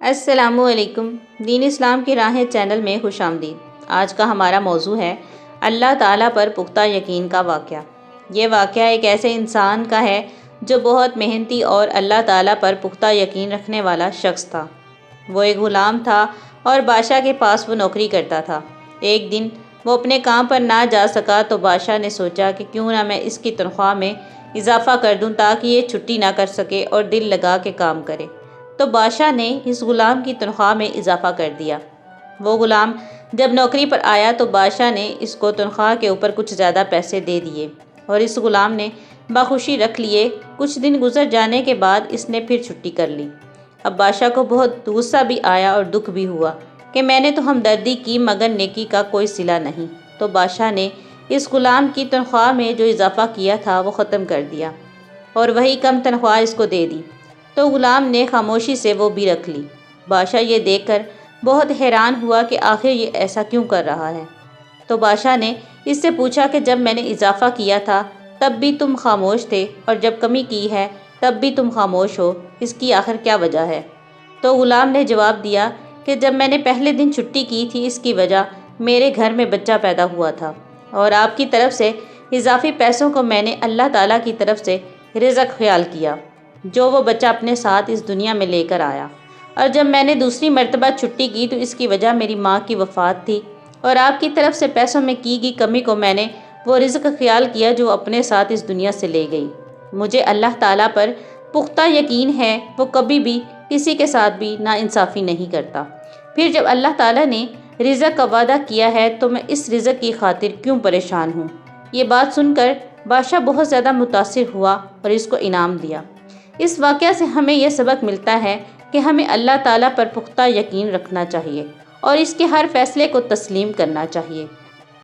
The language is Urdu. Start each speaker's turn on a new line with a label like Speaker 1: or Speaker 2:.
Speaker 1: السلام علیکم۔ دین اسلام کی راہیں چینل میں خوش آمدید۔ آج کا ہمارا موضوع ہے اللہ تعالیٰ پر پختہ یقین کا واقعہ۔ یہ واقعہ ایک ایسے انسان کا ہے جو بہت محنتی اور اللہ تعالیٰ پر پختہ یقین رکھنے والا شخص تھا۔ وہ ایک غلام تھا اور بادشاہ کے پاس وہ نوکری کرتا تھا۔ ایک دن وہ اپنے کام پر نہ جا سکا تو بادشاہ نے سوچا کہ کیوں نہ میں اس کی تنخواہ میں اضافہ کر دوں تاکہ یہ چھٹی نہ کر سکے اور دل لگا کے کام کرے۔ تو بادشاہ نے اس غلام کی تنخواہ میں اضافہ کر دیا۔ وہ غلام جب نوکری پر آیا تو بادشاہ نے اس کو تنخواہ کے اوپر کچھ زیادہ پیسے دے دیے اور اس غلام نے بخوشی رکھ لیے۔ کچھ دن گزر جانے کے بعد اس نے پھر چھٹی کر لی۔ اب بادشاہ کو بہت غصہ بھی آیا اور دکھ بھی ہوا کہ میں نے تو ہمدردی کی مگر نیکی کا کوئی صلہ نہیں۔ تو بادشاہ نے اس غلام کی تنخواہ میں جو اضافہ کیا تھا وہ ختم کر دیا اور وہی کم تنخواہ اس کو دے دی۔ تو غلام نے خاموشی سے وہ بھی رکھ لی۔ بادشاہ یہ دیکھ کر بہت حیران ہوا کہ آخر یہ ایسا کیوں کر رہا ہے۔ تو بادشاہ نے اس سے پوچھا کہ جب میں نے اضافہ کیا تھا تب بھی تم خاموش تھے اور جب کمی کی ہے تب بھی تم خاموش ہو، اس کی آخر کیا وجہ ہے؟ تو غلام نے جواب دیا کہ جب میں نے پہلے دن چھٹی کی تھی اس کی وجہ میرے گھر میں بچہ پیدا ہوا تھا اور آپ کی طرف سے اضافی پیسوں کو میں نے اللہ تعالیٰ کی طرف سے رزق خیال کیا جو وہ بچہ اپنے ساتھ اس دنیا میں لے کر آیا، اور جب میں نے دوسری مرتبہ چھٹی کی تو اس کی وجہ میری ماں کی وفات تھی اور آپ کی طرف سے پیسوں میں کی گئی کمی کو میں نے وہ رزق خیال کیا جو اپنے ساتھ اس دنیا سے لے گئی۔ مجھے اللہ تعالیٰ پر پختہ یقین ہے، وہ کبھی بھی کسی کے ساتھ بھی ناانصافی نہیں کرتا۔ پھر جب اللہ تعالیٰ نے رزق کا وعدہ کیا ہے تو میں اس رزق کی خاطر کیوں پریشان ہوں؟ یہ بات سن کر بادشاہ بہت زیادہ متاثر ہوا اور اس کو انعام دیا۔ اس واقعہ سے ہمیں یہ سبق ملتا ہے کہ ہمیں اللہ تعالیٰ پر پختہ یقین رکھنا چاہیے اور اس کے ہر فیصلے کو تسلیم کرنا چاہیے۔